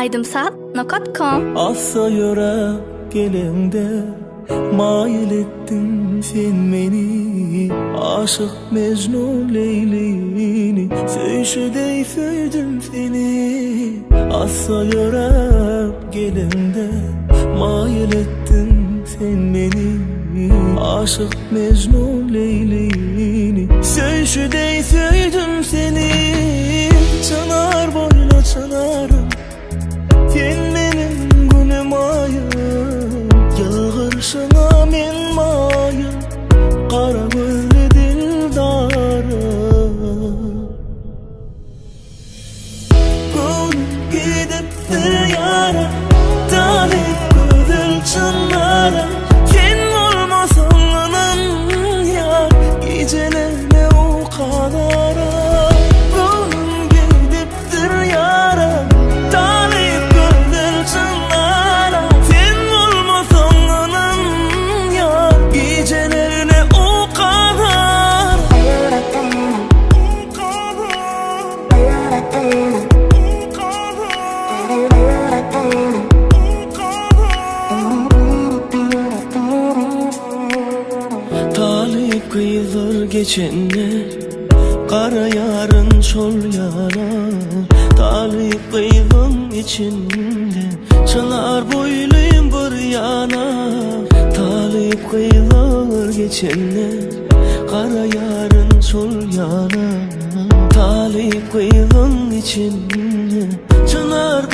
aydımsat.com. Assa yürek gelende mail ettin sen beni, aşık Mecnun Leylini, söğüşüdey söydüm seni. Assa yürek gelende mail ettin sen beni, aşık Mecnun Leylini, söğüşüdey söydüm seni. Çalar boyuna çalarım, sen benim günüm ayım, yılgırışına men mayım, kara gözlü dildarım. Gönlüm gidiptir yara, talip gözül çınlara, sen olmasan anam yar, gecelerine o kadara. Gönlüm gidiptir yara, talip gözül çınlara, sen olmasan anam yar, gecelerine o kadar. Talip kıyılır geçenler, kara yarın çol yana. Talip kıyılın içinde, çalar boyluyum bir yana. Talip kıyılır geçenler, kara yarın çol yana. Talip kıyılın içinde, çalar